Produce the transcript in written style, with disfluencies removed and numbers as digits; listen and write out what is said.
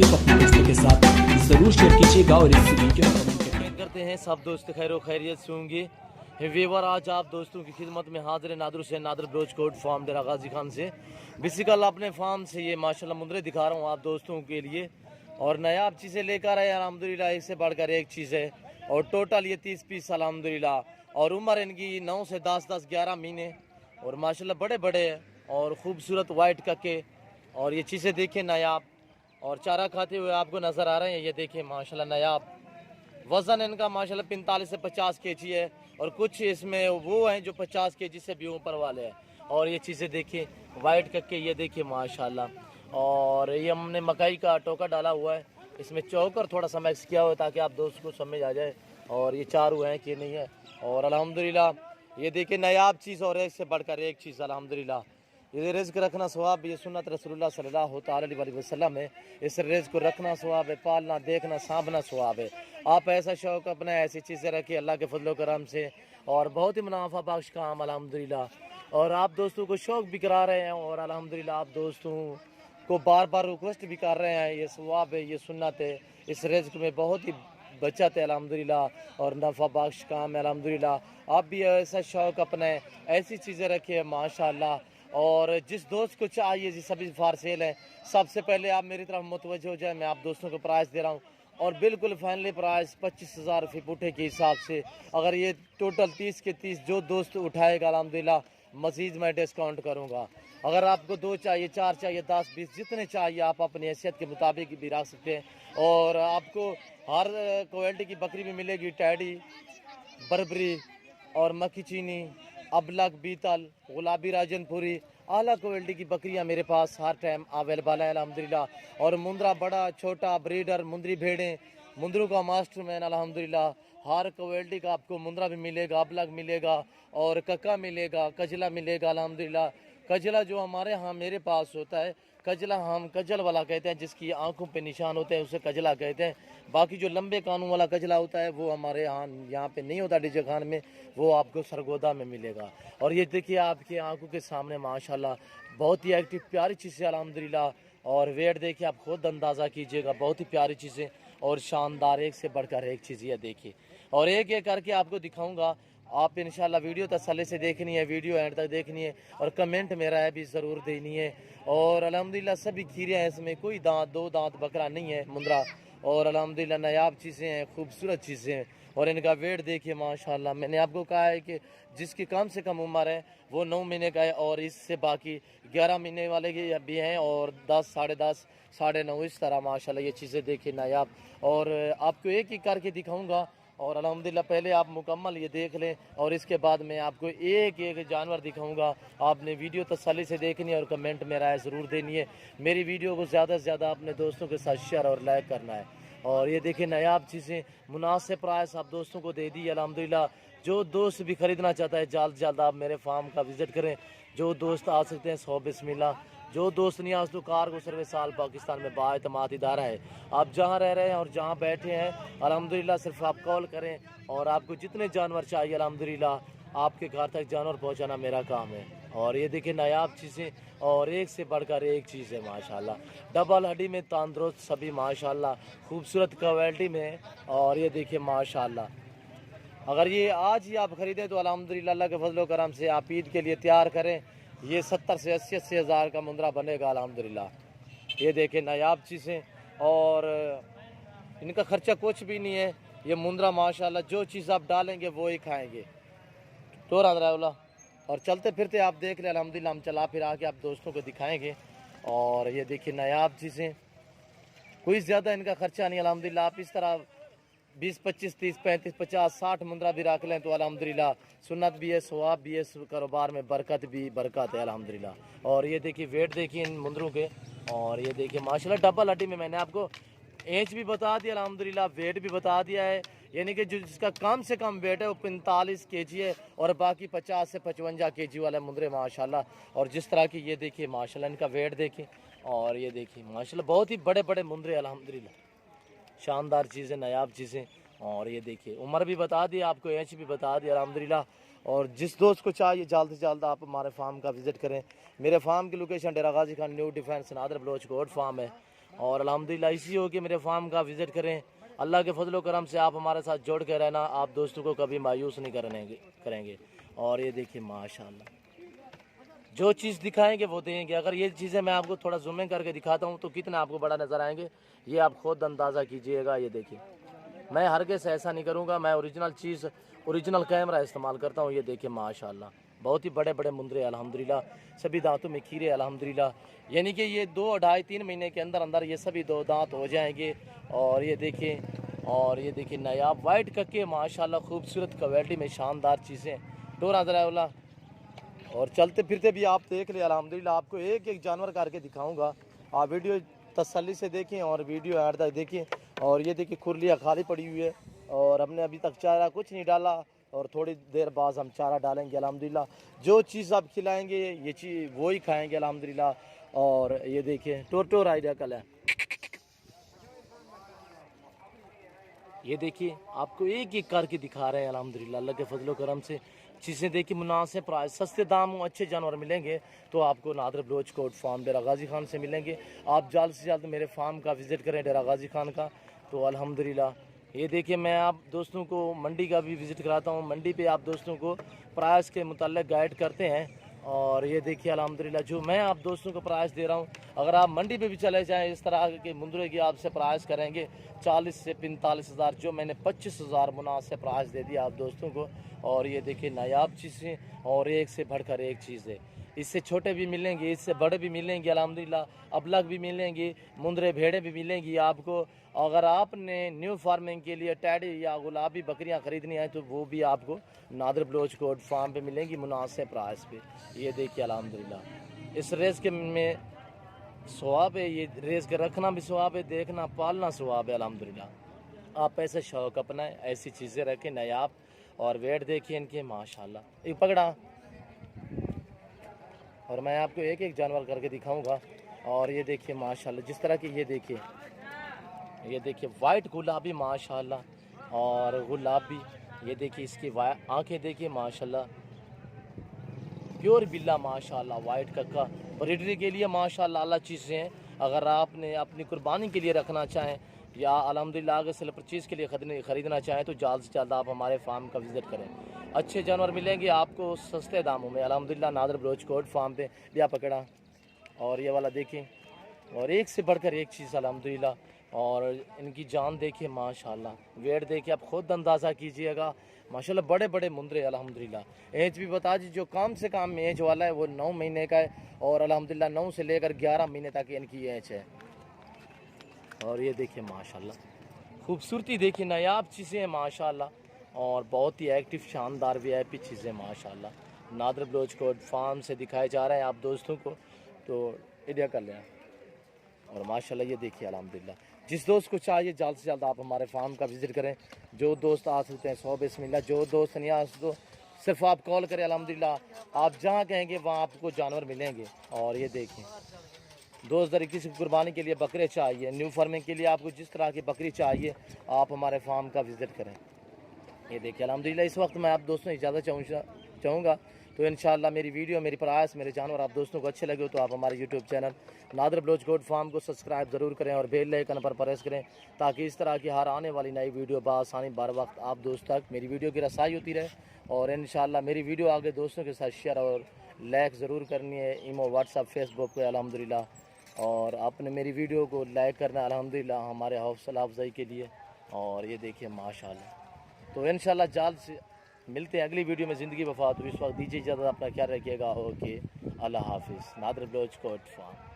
Video को अपने दोस्तों के साथ जरूर शेयर कीजिएगा और इस वीडियो को कमेंट करते हैं सब दोस्त खैर खैरियत से होंगे। वीवर आज आप दोस्तों की खिदमत में हाजिर है नादर हुसैन नादर बलोच कोट फार्म डेरा गाजी खान से। बेसिकल अपने फार्म से ये माशाल्लाह मुंदरे दिखा रहा हूँ आप दोस्तों के लिए और नायाब चीज़ें लेकर आए अल्हम्दुलिल्लाह, एक से बढ़कर एक चीज़ है और टोटल ये 30 पीस अल्हम्दुलिल्लाह और उम्र इनकी 9 से 10-11 महीने और माशाल्लाह बड़े बड़े और खूबसूरत वाइट कक्के और ये चीज़ें देखें नायाब और चारा खाते हुए आपको नज़र आ रहे हैं। ये देखें माशाल्लाह नायाब वज़न इनका माशाल्लाह 45 से 50 केजी है और कुछ इसमें वो हैं जो 50 केजी से भी ऊपर वाले हैं। और ये चीज़ें देखिए वाइट कक्के, ये देखिए माशाल्लाह। और ये हमने मकई का टोका डाला हुआ है, इसमें चौकर थोड़ा सा मिक्स किया हुआ है ताकि आप दोस्त को समझ आ जाए। और ये चारू हैं कि नहीं है और अल्हम्दुलिल्लाह ये देखिए नायाब चीज़ और एक से बढ़कर एक चीज़ अल्हम्दुलिल्लाह। ये रिज़्क़ रखना सवाब, ये सुन्नत रसूलुल्लाह सल्लल्लाहु अलैहि वसल्लम है। इस रिज़्क़ को रखना सवाब है, पालना देखना सांभना सवाब है। आप ऐसा शौक़ अपना ऐसी चीज़ें रखिए अल्लाह के फजल करम से और बहुत ही मुनाफा बख्श काम अल्हम्दुलिल्लाह। और आप दोस्तों को शौक़ भी करा रहे हैं और अल्हम्दुलिल्लाह आप दोस्तों को बार बार रिक्वेस्ट भी कर रहे हैं। ये सवाब है, ये सुन्नत है, इस रिज़्क़ में बहुत ही बचत है अल्हम्दुलिल्लाह और नफ़ा बख्श काम है अल्हम्दुलिल्लाह। आप भी ऐसा शौक़ अपने ऐसी चीज़ें रखिए माशाअल्लाह। और जिस दोस्त को चाहिए जी सभी फार सेल है, सबसे पहले आप मेरी तरफ मुतवज्जह हो जाए। मैं आप दोस्तों को प्राइस दे रहा हूँ और बिल्कुल फाइनली प्राइस 25,000 रुपये पुठे के हिसाब से। अगर ये टोटल 30 के 30 जो दोस्त उठाएगा अल्हम्दुलिल्लाह मज़ीद मैं डिस्काउंट करूँगा। अगर आपको 2 चाहिए 4 चाहिए 10 20 जितने चाहिए आप अपनी हैसियत के मुताबिक भी रख सकते हैं। और आपको हर क्वालिटी की बकरी भी मिलेगी, टैडी, बर्बरी और मक्खी चीनी, अबलग, बीतल, गुलाबी राजनपुरी, आला क्वालिटी की बकरियां मेरे पास हर टाइम अवेलेबल है अल्हम्दुलिल्लाह। और मुंद्रा बड़ा छोटा ब्रीडर मुंदरी भेड़ें, मुंदरों का मास्टर मैन अल्हम्दुलिल्लाह। हर क्वालिटी का आपको मुंद्रा भी मिलेगा, अबलग मिलेगा और कक्का मिलेगा, कजला मिलेगा अल्हम्दुलिल्लाह। कजला जो हमारे यहाँ मेरे पास होता है, कजला हम कजल वाला कहते हैं, जिसकी आंखों पे निशान होते हैं उसे कजला कहते हैं। बाकी जो लंबे कानों वाला कजला होता है वो हमारे यहाँ पे नहीं होता डीजे खान में, वो आपको सरगोदा में मिलेगा। और ये देखिए आपकी आंखों के सामने माशाल्लाह बहुत ही एक्टिव प्यारी चीज़ें अल्हम्दुलिल्लाह। और वेट देखिए आप खुद अंदाज़ा कीजिएगा, बहुत ही प्यारी चीज़ें और शानदार, एक से बढ़कर एक चीज़ ये देखिए। और एक एक करके आपको दिखाऊँगा, आप इंशाल्लाह वीडियो तसल्ली से देखनी है, वीडियो एंड तक देखनी है और कमेंट मेरा है भी ज़रूर देनी है। और अल्हम्दुलिल्लाह सभी खीरे हैं, इसमें कोई दांत 2 दांत बकरा नहीं है मुंद्रा। और अल्हम्दुलिल्लाह नायाब चीज़ें हैं, खूबसूरत चीज़ें हैं और इनका वेट देखिए माशाल्लाह। मैंने आपको कहा है कि जिसकी कम से कम उम्र है वो 9 महीने का है और इससे बाकी 11 महीने वाले की भी हैं और 10, 10.5, 9.5 इस तरह माशाल्लाह ये चीज़ें देखिए नायाब। और आपको एक एक करके दिखाऊँगा और अल्हम्दुलिल्लाह पहले आप मुकम्मल ये देख लें और इसके बाद मैं आपको एक एक जानवर दिखाऊंगा। आपने वीडियो तसल्ली से देखनी है और कमेंट में राय ज़रूर देनी है। मेरी वीडियो को ज़्यादा से ज़्यादा अपने दोस्तों के साथ शेयर और लाइक करना है। और ये देखिए नायाब चीज़ें मुनासिब प्राइस आप दोस्तों को दे दी अल्हम्दुलिल्लाह। जो दोस्त भी ख़रीदना चाहता है जल्द से जल्द आप मेरे फार्म का विज़िट करें। जो दोस्त आ सकते हैं 100 बिस्मिल्लाह, जो दोस्त नहीं आज तो कार सर्विस साल पाकिस्तान में बाएतमाद इदारा है। आप जहाँ रह रहे हैं और जहाँ बैठे हैं अल्हम्दुलिल्लाह सिर्फ आप कॉल करें और आपको जितने जानवर चाहिए अल्हम्दुलिल्लाह आपके घर तक जानवर पहुँचाना मेरा काम है। और ये देखिए नायाब चीज़ें और एक से बढ़कर एक चीज़ है माशाल्लाह। डबल हड्डी में तंदुरुस्त सभी माशाल्लाह, खूबसूरत क्वालिटी में। और ये देखिए माशाल्लाह अगर ये आज ही आप ख़रीदें तो अल्हम्दुलिल्लाह अल्लाह के फजल करम से आप ईद के लिए तैयार करें, ये 70 से 80 हज़ार का मुंद्रा बनेगा अल्हम्दुलिल्लाह। ये देखें नायाब चीज़ें और इनका ख़र्चा कुछ भी नहीं है। ये मुंद्रा माशाल्लाह जो चीज़ आप डालेंगे वो ही खाएंगे। तो रावला और चलते फिरते आप देख लें अल्हम्दुलिल्लाह, हम चला फिर आके आप दोस्तों को दिखाएंगे। और ये देखिए नायाब चीज़ें, कोई ज़्यादा इनका ख़र्चा नहीं अल्हम्दुलिल्लाह। आप इस तरह 20, 25, 30, 35, 50, 60 मुंद्रा भी रख लें तो अल्हम्दुलिल्लाह सुन्नत भी है, सवाब भी है, कारोबार में बरकत भी बरकत है अल्हम्दुलिल्लाह। और ये देखिए वेट देखिए इन मुंदरों के और ये देखिए माशाल्लाह डबल हड्डी में मैंने आपको एज भी बता दिया अल्हम्दुलिल्लाह, वेट भी बता दिया है। यानी कि जो जिसका कम से कम वेट है वो 45 केजी है और बाकी 50 से 55 केजी वाला मुंदरे माशाल्लाह। और जिस तरह की ये देखिए माशाल्लाह इनका वेट देखिए और ये देखिए माशाल्लाह बहुत ही बड़े बड़े मुंदरे अल्हम्दुलिल्लाह, शानदार चीज़ें नायाब चीज़ें। और ये देखिए उम्र भी बता दी आपको, एज भी बता दी अल्हम्दुलिल्लाह। और जिस दोस्त को चाहिए जल्द से जल्द आप हमारे फार्म का विज़िट करें। मेरे फार्म की location Dera Ghazi Khan new defence Nadir Baloch Kot farm है और अल्हम्दुलिल्लाह इसी हो कि मेरे फार्म का विज़िट करें। अल्लाह के फजलो करम से आप हमारे साथ जोड़ के रहना, आप दोस्तों को कभी मायूस नहीं करेंगे। और ये देखिए माशाल्लाह, जो चीज़ दिखाएंगे वो देंगे। अगर ये चीज़ें मैं आपको थोड़ा जूम इन करके दिखाता हूँ तो कितना आपको बड़ा नज़र आएंगे, ये आप खुद अंदाज़ा कीजिएगा। ये देखिए, मैं हरगिज़ ऐसा नहीं करूँगा, मैं ओरिजिनल चीज़, ओरिजिनल कैमरा इस्तेमाल करता हूँ। ये देखिए माशाल्लाह, बहुत ही बड़े बड़े मुंदरे अल्हम्दुलिल्लाह, सभी दांतों में खीरे अल्हम्दुलिल्लाह। यानी कि ये 2 ढाई 3 महीने के अंदर अंदर ये सभी 2 दांत हो जाएंगे। और ये देखिए नायाब वाइट कक्के माशाल्लाह, खूबसूरत क्वालिटी में शानदार चीज़ें। डोरा ज़रा और चलते फिरते भी आप देख ले अल्हम्दुलिल्लाह। आपको एक एक जानवर करके दिखाऊंगा, आप वीडियो तसल्ली से देखें और वीडियो ऐड तक देखें। और ये देखिए खुरलियाँ खाली पड़ी हुई है और हमने अभी तक चारा कुछ नहीं डाला और थोड़ी देर बाद हम चारा डालेंगे अल्हम्दुलिल्लाह। जो चीज़ आप खिलाएंगे ये चीज़ वो ही खाएंगे अल्हम्दुलिल्लाह। और ये देखिए टोर आइडिया कल है। ये देखिए आपको एक एक करके दिखा रहे हैं अल्हम्दुलिल्लाह, अल्लाह के फजलो करम से चीज़ें देखिए मुनासिब प्राइस, सस्ते दाम में अच्छे जानवर मिलेंगे तो आपको नादर बलोच कोट फार्म डेरा गाजी खान से मिलेंगे। आप जल्द से जल्द मेरे फार्म का विज़िट करें डेरा गाजी खान का, तो अल्हम्दुलिल्लाह। ये देखिए मैं आप दोस्तों को मंडी का भी विज़िट कराता हूँ, मंडी पे आप दोस्तों को प्राइस के मुताल्लिक गाइड करते हैं। और ये देखिए अल्हम्दुलिल्लाह, जो मैं आप दोस्तों को प्राइस दे रहा हूँ, अगर आप मंडी पे भी चले जाएं इस तरह के मुंदरे की आपसे प्राइस करेंगे 40 से 45 हज़ार, जो मैंने 25 हज़ार मुनासिब प्राइस दे दिया आप दोस्तों को। और ये देखिए नायाब चीज़ें और एक से बढ़कर एक चीज़ है। इससे छोटे भी मिलेंगे, इससे बड़े भी मिलेंगे अल्हम्दुलिल्लाह, अबलग भी मिलेंगे, मुंदरे भेड़े भी मिलेंगी आपको। अगर आपने न्यू फार्मिंग के लिए टैडी या गुलाबी बकरियां ख़रीदनी है तो वो भी आपको नादर बलोच कोट फार्म पे मिलेंगी मुनासिब प्राइस पे। ये देखिए अल्हम्दुलिल्लाह, इस रेस के में सवाब है, ये रेस के रखना भी सवाब है, देखना पालना सवाब है अल्हम्दुलिल्लाह। आप ऐसे शौक़ अपनाएं, ऐसी चीज़ें रखें नायाब। और वेट देखिए इनके माशाल्लाह, एक पकड़ा। और मैं आपको एक एक जानवर करके दिखाऊंगा। और ये देखिए माशाल्लाह, जिस तरह की ये देखिए वाइट गुलाबी माशाल्लाह, और गुलाबी ये देखिए इसकी आंखें देखिए माशाल्लाह, प्योर बिल्ला माशाल्लाह, वाइट कक्का। ब्रीडरी के लिए माशाल्लाह अल्लाह चीज़ें हैं। अगर आपने अपनी कुर्बानी के लिए रखना चाहें या अल्हम्दुलिल्लाह आगे से परचेज़ के लिए ख़रीदना चाहें तो जल्द से जल्द आप हमारे फार्म का विज़िट करें। अच्छे जानवर मिलेंगे आपको सस्ते दामों में अल्हम्दुलिल्लाह नादर बलोच कोट फार्म पे। लिया पकड़ा। और ये वाला देखें, और एक से बढ़कर एक चीज़ अल्हम्दुलिल्लाह। और इनकी जान देखिए माशाल्लाह, वेट देखिए आप खुद अंदाज़ा कीजिएगा माशाल्लाह, बड़े बड़े मुंदरे अल्हम्दुलिल्लाह। एज भी बता दीजिए, जो कम से कम एज वाला है वो 9 महीने का है और अल्हम्दुलिल्लाह 9 से लेकर 11 महीने तक इनकी एज है। और ये देखिए माशाल्लाह, खूबसूरती देखिए, नायाब चीज़ें हैं माशाल्लाह, और बहुत ही एक्टिव शानदार VIP चीज़ें माशाल्लाह नादर बलोच कोट फार्म से दिखाए जा रहे हैं आप दोस्तों को, तो इंडिया कर लें। और माशाल्लाह ये देखिए अल्हम्दुलिल्लाह, जिस दोस्त को चाहिए जल्द से जल्द आप हमारे फार्म का विज़िट करें। जो दोस्त आ सकते हैं 100 बिस्मिल्लाह, जो दोस्त नहीं आ सकते सिर्फ आप कॉल करें अल्हम्दुलिल्लाह, आप जहाँ कहेंगे वहाँ आपको जानवर मिलेंगे। और ये देखें दोस्त, अगर किसी कुर्बानी के लिए बकरे चाहिए, न्यू फार्मिंग के लिए आपको जिस तरह की बकरी चाहिए आप हमारे फार्म का विज़िट करें। ये देखिए अल्हम्दुलिल्लाह, इस वक्त मैं आप दोस्तों इजाज़त चाहूँगा। तो इंशाअल्लाह मेरी वीडियो, मेरी प्रयास, मेरे जानवर आप दोस्तों को अच्छे लगे हो तो आप हमारे YouTube channel Nadir Baloch Kot farm को सब्सक्राइब ज़रूर करें और बेल आइकन पर प्रेस करें, ताकि इस तरह की हर आने वाली नई वीडियो बआसानी बर वक्त आप दोस्त तक मेरी वीडियो की रसाई होती रहे। और इंशाअल्लाह मेरी वीडियो आगे दोस्तों के साथ शेयर और लाइक ज़रूर करनी है, ईमो, व्हाट्सअप, फेसबुक पे अल्हम्दुलिल्लाह। और आपने मेरी वीडियो को लाइक करना अल्हम्दुलिल्लाह हमारे हौसला अफजाई के लिए। और ये देखिए माशाल्लाह, तो इंशाअल्लाह जल्द से मिलते हैं अगली वीडियो में। ज़िंदगी वफा, तो इस वक्त दीजिए इजाज़त, अपना ख्याल रखिएगा। ओके, अल्लाह हाफिज़। नादर बलोच कोट फार्म।